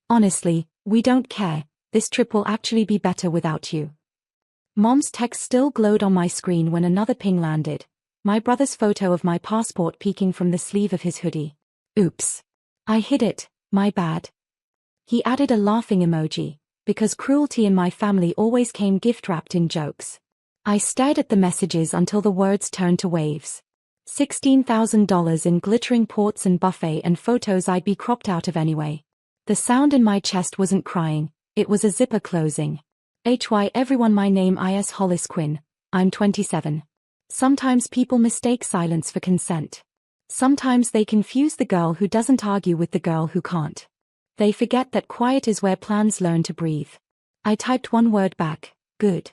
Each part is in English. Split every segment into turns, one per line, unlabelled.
Honestly, we don't care, this trip will actually be better without you. Mom's text still glowed on my screen when another ping landed. My brother's photo of my passport peeking from the sleeve of his hoodie. Oops. I hid it, my bad. He added a laughing emoji, because cruelty in my family always came gift-wrapped in jokes. I stared at the messages until the words turned to waves. $16,000 in glittering ports and buffet and photos I'd be cropped out of anyway. The sound in my chest wasn't crying, it was a zipper closing. HY everyone, my name is Hollis Quinn, I'm 27. Sometimes people mistake silence for consent. Sometimes they confuse the girl who doesn't argue with the girl who can't. They forget that quiet is where plans learn to breathe. I typed one word back, good.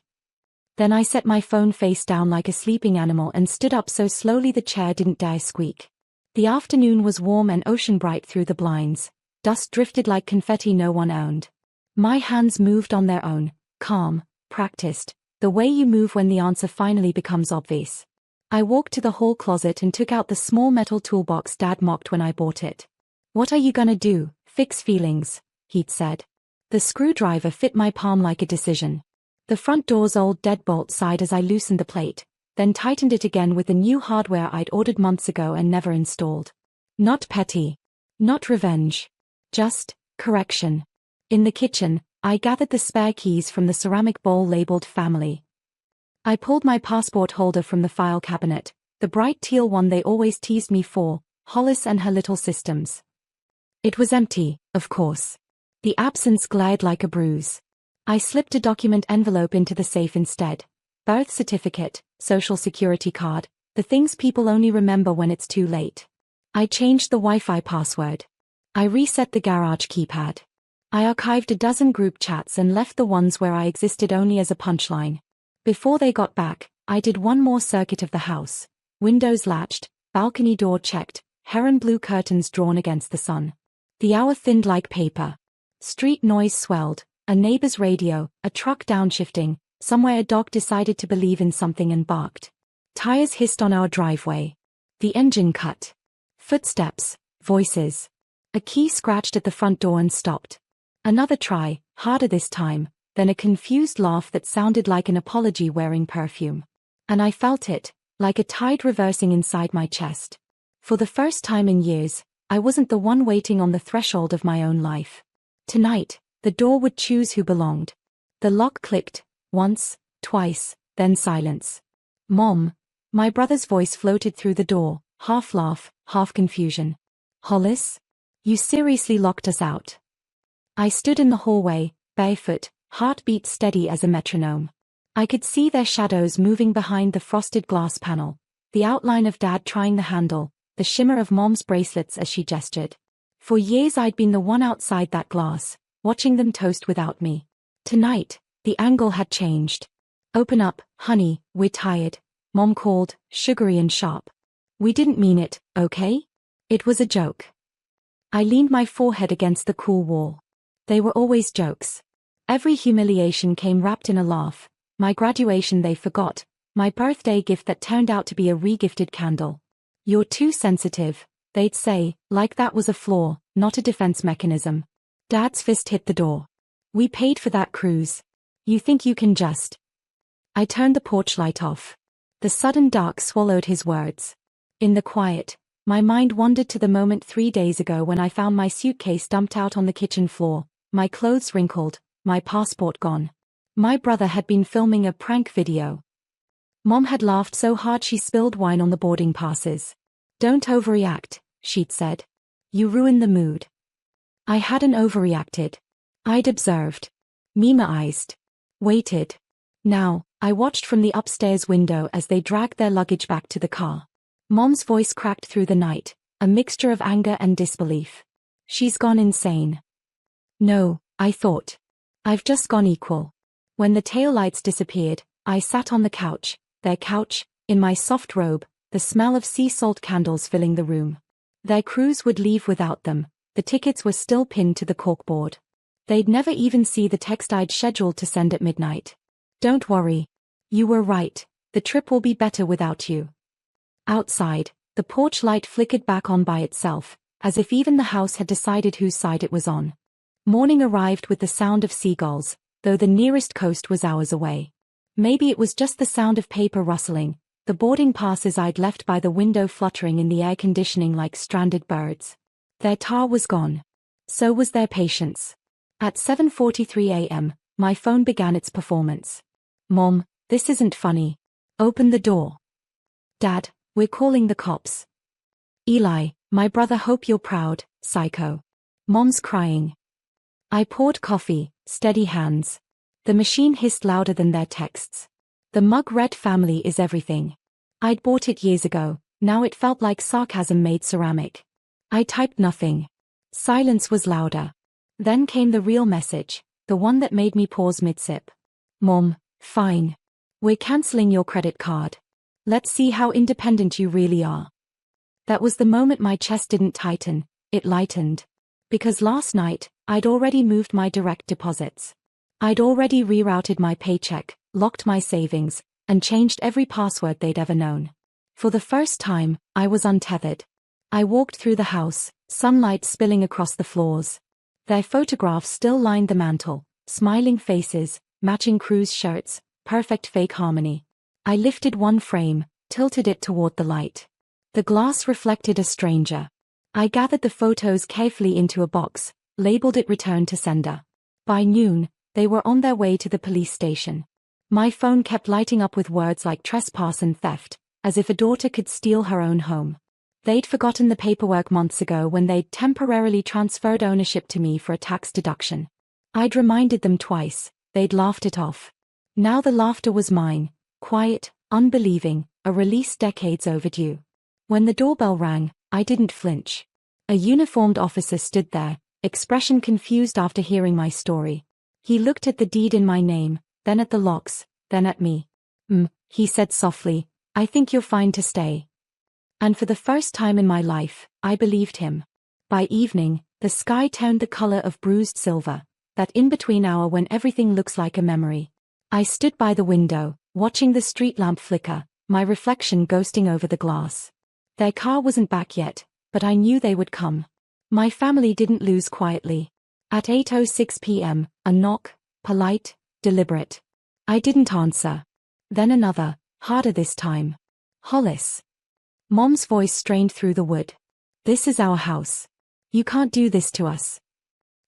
Then I set my phone face down like a sleeping animal and stood up so slowly the chair didn't dare squeak. The afternoon was warm and ocean bright through the blinds. Dust drifted like confetti no one owned. My hands moved on their own, calm, practiced, the way you move when the answer finally becomes obvious. I walked to the hall closet and took out the small metal toolbox Dad mocked when I bought it. What are you gonna do, fix feelings? He'd said. The screwdriver fit my palm like a decision. The front door's old deadbolt sighed as I loosened the plate, then tightened it again with the new hardware I'd ordered months ago and never installed. Not petty. Not revenge. Just correction. In the kitchen, I gathered the spare keys from the ceramic bowl labeled family. I pulled my passport holder from the file cabinet, the bright teal one they always teased me for, Hollis and her little systems. It was empty, of course. The absence glared like a bruise. I slipped a document envelope into the safe instead. Birth certificate, social security card, the things people only remember when it's too late. I changed the Wi-Fi password. I reset the garage keypad. I archived a dozen group chats and left the ones where I existed only as a punchline. Before they got back, I did one more circuit of the house. Windows latched, balcony door checked, heron blue curtains drawn against the sun. The hour thinned like paper. Street noise swelled, a neighbor's radio, a truck downshifting, somewhere a dog decided to believe in something and barked. Tires hissed on our driveway. The engine cut. Footsteps, voices. A key scratched at the front door and stopped. Another try, harder this time, then a confused laugh that sounded like an apology wearing perfume. And I felt it, like a tide reversing inside my chest. For the first time in years, I wasn't the one waiting on the threshold of my own life. Tonight, the door would choose who belonged. The lock clicked, once, twice, then silence. Mom. My brother's voice floated through the door, half laugh, half confusion. Hollis? You seriously locked us out? I stood in the hallway, barefoot, heartbeat steady as a metronome. I could see their shadows moving behind the frosted glass panel, the outline of Dad trying the handle, the shimmer of Mom's bracelets as she gestured. For years I'd been the one outside that glass, watching them toast without me. Tonight, the angle had changed. Open up, honey, we're tired, Mom called, sugary and sharp. We didn't mean it, okay? It was a joke. I leaned my forehead against the cool wall. They were always jokes. Every humiliation came wrapped in a laugh. My graduation they forgot, my birthday gift that turned out to be a re-gifted candle. You're too sensitive, they'd say, like that was a flaw, not a defense mechanism. Dad's fist hit the door. We paid for that cruise. You think you can just... I turned the porch light off. The sudden dark swallowed his words. In the quiet, my mind wandered to the moment 3 days ago when I found my suitcase dumped out on the kitchen floor, my clothes wrinkled, my passport gone. My brother had been filming a prank video. Mom had laughed so hard she spilled wine on the boarding passes. Don't overreact, she'd said. You ruin the mood. I hadn't overreacted. I'd observed. Mima-ized. Waited. Now, I watched from the upstairs window as they dragged their luggage back to the car. Mom's voice cracked through the night, a mixture of anger and disbelief. She's gone insane. No, I thought. I've just gone equal. When the taillights disappeared, I sat on the couch, their couch, in my soft robe, the smell of sea salt candles filling the room. Their cruise would leave without them, the tickets were still pinned to the corkboard. They'd never even see the text I'd scheduled to send at midnight. Don't worry. You were right, the trip will be better without you. Outside, the porch light flickered back on by itself, as if even the house had decided whose side it was on. Morning arrived with the sound of seagulls, though the nearest coast was hours away. Maybe it was just the sound of paper rustling, the boarding passes I'd left by the window fluttering in the air conditioning like stranded birds. Their tar was gone. So was their patience. At 7:43 a.m., my phone began its performance. Mom, this isn't funny. Open the door. Dad, we're calling the cops. Eli, my brother, hope you're proud, psycho. Mom's crying. I poured coffee, steady hands. The machine hissed louder than their texts. The mug read family is everything. I'd bought it years ago, now it felt like sarcasm made ceramic. I typed nothing. Silence was louder. Then came the real message, the one that made me pause mid-sip. Mom, fine. We're canceling your credit card. Let's see how independent you really are. That was the moment my chest didn't tighten, it lightened. Because last night, I'd already moved my direct deposits. I'd already rerouted my paycheck, locked my savings, and changed every password they'd ever known. For the first time, I was untethered. I walked through the house, sunlight spilling across the floors. Their photographs still lined the mantel, smiling faces, matching cruise shirts, perfect fake harmony. I lifted one frame, tilted it toward the light. The glass reflected a stranger. I gathered the photos carefully into a box, labeled it return to sender. By noon, they were on their way to the police station. My phone kept lighting up with words like trespass and theft, as if a daughter could steal her own home. They'd forgotten the paperwork months ago when they'd temporarily transferred ownership to me for a tax deduction. I'd reminded them twice, they'd laughed it off. Now the laughter was mine, quiet, unbelieving, a release decades overdue. When the doorbell rang, I didn't flinch. A uniformed officer stood there, expression confused after hearing my story. He looked at the deed in my name, then at the locks, then at me. He said softly, I think you're fine to stay. And for the first time in my life, I believed him. By evening, the sky turned the color of bruised silver, that in-between hour when everything looks like a memory. I stood by the window, watching the street lamp flicker, my reflection ghosting over the glass. Their car wasn't back yet, but I knew they would come. My family didn't lose quietly. At 8:06 p.m., a knock, polite, deliberate. I didn't answer. Then another, harder this time. Hollis. Mom's voice strained through the wood. This is our house. You can't do this to us.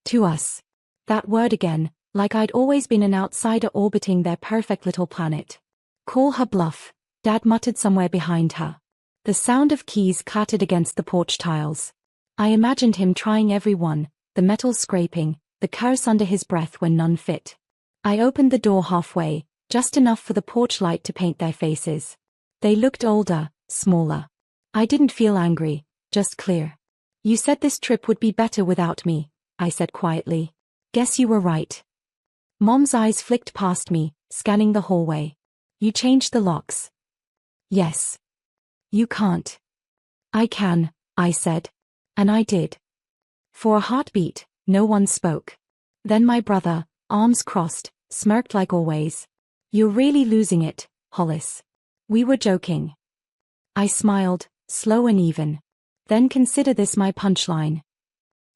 To us. That word again, like I'd always been an outsider orbiting their perfect little planet. Call her bluff, Dad muttered somewhere behind her. The sound of keys clattered against the porch tiles. I imagined him trying every one, the metal scraping, the curse under his breath when none fit. I opened the door halfway, just enough for the porch light to paint their faces. They looked older, smaller. I didn't feel angry, just clear. You said this trip would be better without me, I said quietly. Guess you were right. Mom's eyes flicked past me, scanning the hallway. You changed the locks. Yes. You can't. I can, I said. And I did. For a heartbeat, no one spoke. Then my brother, arms crossed, smirked like always. You're really losing it, Hollis. We were joking. I smiled, slow and even. Then consider this my punchline.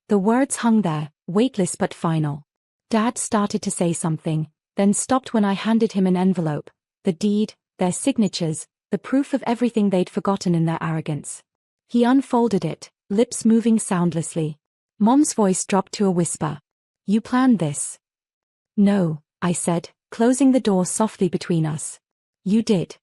The words hung there, weightless but final. Dad started to say something, then stopped when I handed him an envelope, the deed, their signatures, the proof of everything they'd forgotten in their arrogance. He unfolded it, lips moving soundlessly. Mom's voice dropped to a whisper. You planned this? No, I said, closing the door softly between us. You did.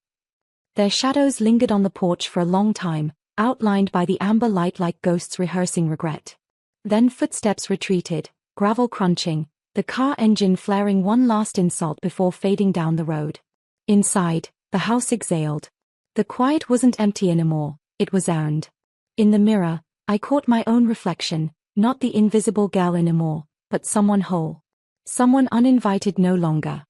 Their shadows lingered on the porch for a long time, outlined by the amber light like ghosts rehearsing regret. Then footsteps retreated, gravel crunching, the car engine flaring one last insult before fading down the road. Inside, the house exhaled. The quiet wasn't empty anymore, it was earned. In the mirror, I caught my own reflection, not the invisible girl anymore, but someone whole. Someone uninvited no longer.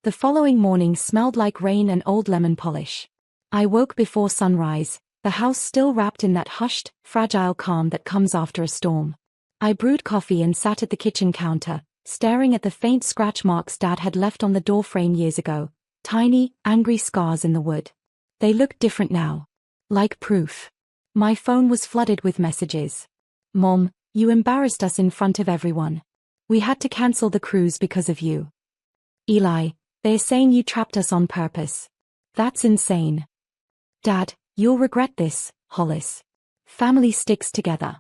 The following morning smelled like rain and old lemon polish. I woke before sunrise, the house still wrapped in that hushed, fragile calm that comes after a storm. I brewed coffee and sat at the kitchen counter, staring at the faint scratch marks Dad had left on the doorframe years ago, tiny, angry scars in the wood. They looked different now. Like proof. My phone was flooded with messages. Mom, you embarrassed us in front of everyone. We had to cancel the cruise because of you. Eli, they're saying you trapped us on purpose. That's insane. Dad, you'll regret this, Hollis. Family sticks together.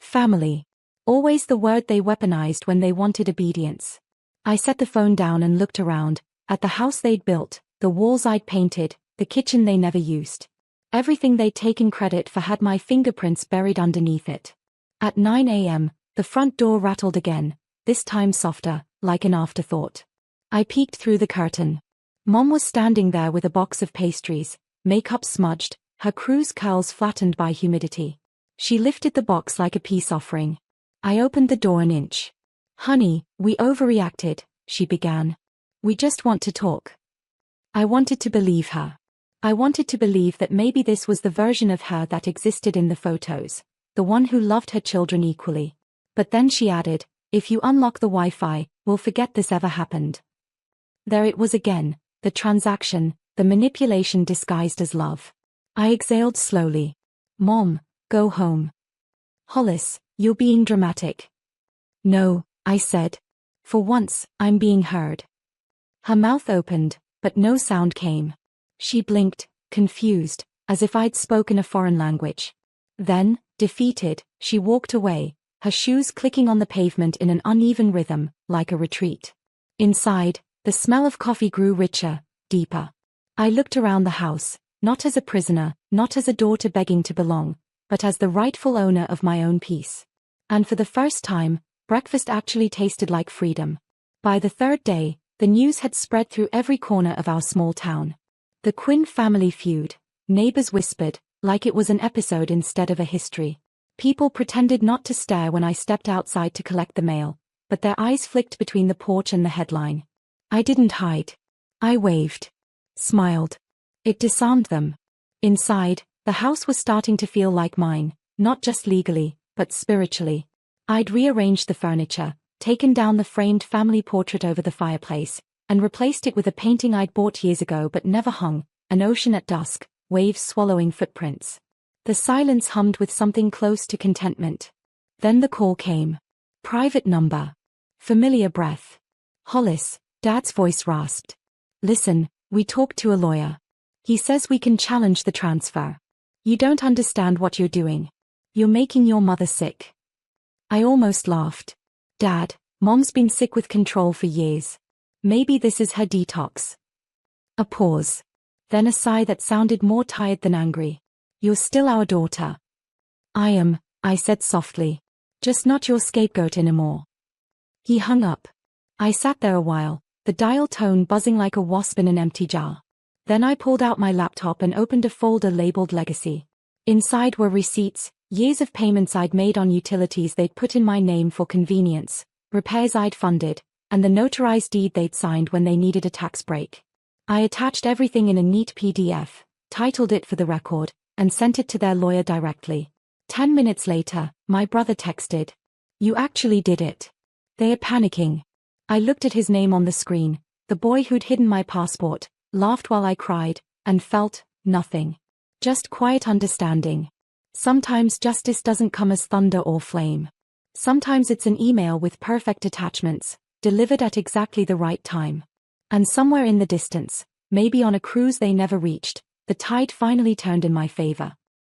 Family. Always the word they weaponized when they wanted obedience. I set the phone down and looked around, at the house they'd built, the walls I'd painted, the kitchen they never used. Everything they'd taken credit for had my fingerprints buried underneath it. At 9 a.m., the front door rattled again, this time softer, like an afterthought. I peeked through the curtain. Mom was standing there with a box of pastries, makeup smudged, her cruise curls flattened by humidity. She lifted the box like a peace offering. I opened the door an inch. Honey, we overreacted, she began. We just want to talk. I wanted to believe her. I wanted to believe that maybe this was the version of her that existed in the photos, the one who loved her children equally. But then she added, if you unlock the Wi-Fi, we'll forget this ever happened. There it was again, the transaction, the manipulation disguised as love. I exhaled slowly. Mom, go home. Hollis, you're being dramatic. No, I said. For once, I'm being heard. Her mouth opened, but no sound came. She blinked, confused, as if I'd spoken a foreign language. Then, defeated, she walked away, her shoes clicking on the pavement in an uneven rhythm, like a retreat. Inside, the smell of coffee grew richer, deeper. I looked around the house, not as a prisoner, not as a daughter begging to belong, but as the rightful owner of my own peace. And for the first time, breakfast actually tasted like freedom. By the third day, the news had spread through every corner of our small town. The Quinn family feud, neighbors whispered, like it was an episode instead of a history. People pretended not to stare when I stepped outside to collect the mail, but their eyes flicked between the porch and the headline. I didn't hide. I waved. Smiled. It disarmed them. Inside, the house was starting to feel like mine, not just legally, but spiritually. I'd rearranged the furniture, taken down the framed family portrait over the fireplace, and replaced it with a painting I'd bought years ago but never hung, an ocean at dusk, waves swallowing footprints. The silence hummed with something close to contentment. Then the call came. Private number. Familiar breath. Hollis, Dad's voice rasped. Listen, we talked to a lawyer. He says we can challenge the transfer. You don't understand what you're doing. You're making your mother sick. I almost laughed. Dad, Mom's been sick with control for years. Maybe this is her detox. A pause. Then a sigh that sounded more tired than angry. You're still our daughter. I am, I said softly. Just not your scapegoat anymore. He hung up. I sat there a while, the dial tone buzzing like a wasp in an empty jar. Then I pulled out my laptop and opened a folder labeled Legacy. Inside were receipts, years of payments I'd made on utilities they'd put in my name for convenience, repairs I'd funded, and the notarized deed they'd signed when they needed a tax break. I attached everything in a neat PDF, titled it for the record, and sent it to their lawyer directly. 10 minutes later, my brother texted. You actually did it. They are panicking. I looked at his name on the screen, the boy who'd hidden my passport, laughed while I cried, and felt nothing. Just quiet understanding. Sometimes justice doesn't come as thunder or flame. Sometimes it's an email with perfect attachments, delivered at exactly the right time. And somewhere in the distance, maybe on a cruise they never reached, the tide finally turned in my favor.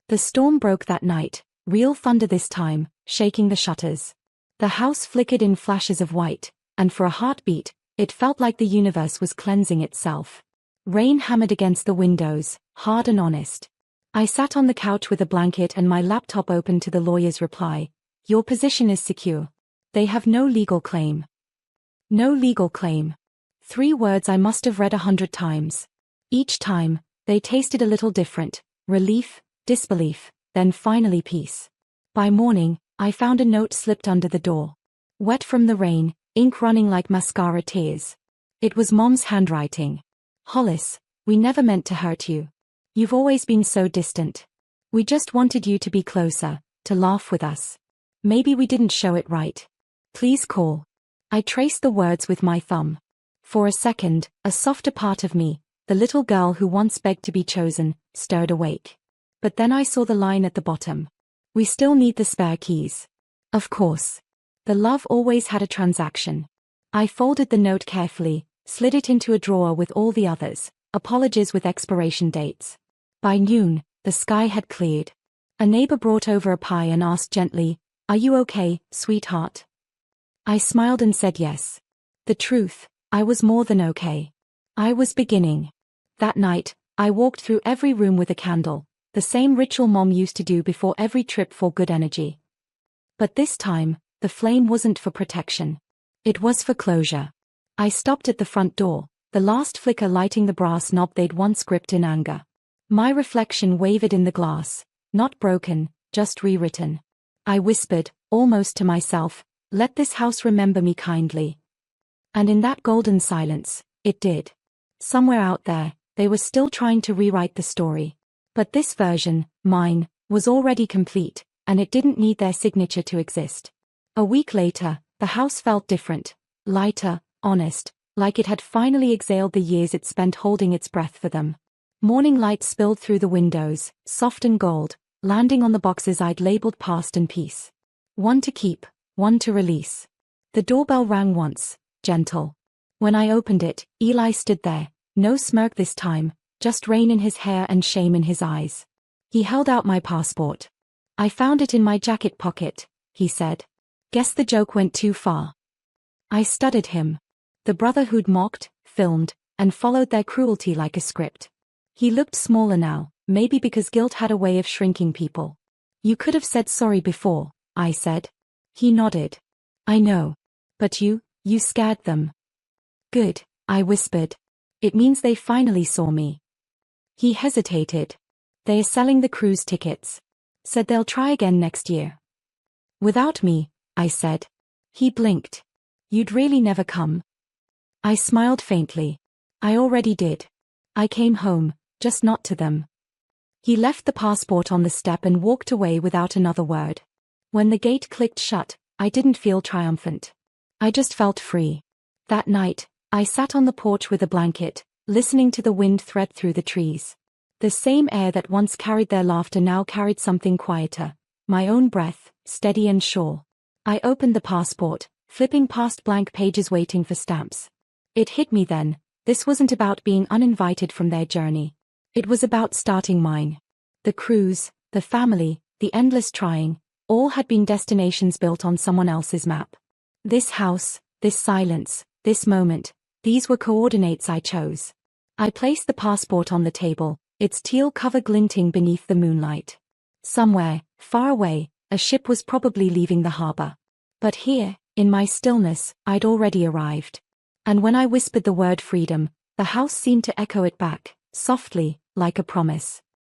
The storm broke that night, real thunder this time, shaking the shutters. The house flickered in flashes of white, and for a heartbeat, it felt like the universe was cleansing itself. Rain hammered against the windows, hard and honest. I sat on the couch with a blanket and my laptop open to the lawyer's reply. Your position is secure. They have no legal claim. No legal claim. 3 words I must have read 100 times. Each time, they tasted a little different, relief, disbelief, then finally peace. By morning, I found a note slipped under the door. Wet from the rain, ink running like mascara tears. It was Mom's handwriting. Hollis, we never meant to hurt you. You've always been so distant. We just wanted you to be closer, to laugh with us. Maybe we didn't show it right. Please call. I traced the words with my thumb. For a second, a softer part of me, the little girl who once begged to be chosen, stirred awake. But then I saw the line at the bottom. We still need the spare keys. Of course. The love always had a transaction. I folded the note carefully, slid it into a drawer with all the others, apologies with expiration dates. By noon, the sky had cleared. A neighbor brought over a pie and asked gently, "Are you okay, sweetheart?" I smiled and said yes. The truth, I was more than okay. I was beginning. That night, I walked through every room with a candle, the same ritual Mom used to do before every trip for good energy. But this time, the flame wasn't for protection. It was for closure. I stopped at the front door, the last flicker lighting the brass knob they'd once gripped in anger. My reflection wavered in the glass, not broken, just rewritten. I whispered, almost to myself, "Let this house remember me kindly." And in that golden silence, it did. Somewhere out there, they were still trying to rewrite the story. But this version, mine, was already complete, and it didn't need their signature to exist. A week later, the house felt different, lighter, honest, like it had finally exhaled the years it spent holding its breath for them. Morning light spilled through the windows, soft and gold, landing on the boxes I'd labeled past and peace. One to keep, one to release. The doorbell rang once, gentle. When I opened it, Eli stood there, no smirk this time, just rain in his hair and shame in his eyes. He held out my passport. "I found it in my jacket pocket," he said. "Guess the joke went too far." I studied him. The brother who'd mocked, filmed, and followed their cruelty like a script. He looked smaller now, maybe because guilt had a way of shrinking people. "You could have said sorry before," I said. He nodded. "I know. But you scared them." "Good," I whispered. "It means they finally saw me." He hesitated. "They are selling the cruise tickets. Said they'll try again next year." "Without me," I said. He blinked. "You'd really never come?" I smiled faintly. "I already did. I came home, just not to them." He left the passport on the step and walked away without another word. When the gate clicked shut, I didn't feel triumphant. I just felt free. That night, I sat on the porch with a blanket, listening to the wind thread through the trees. The same air that once carried their laughter now carried something quieter, my own breath, steady and sure. I opened the passport, flipping past blank pages waiting for stamps. It hit me then, this wasn't about being uninvited from their journey. It was about starting mine. The cruise, the family, the endless trying, all had been destinations built on someone else's map. This house, this silence, this moment, these were coordinates I chose. I placed the passport on the table, its teal cover glinting beneath the moonlight. Somewhere, far away, a ship was probably leaving the harbor. But here, in my stillness, I'd already arrived. And when I whispered the word freedom, the house seemed to echo it back, softly, like a promise.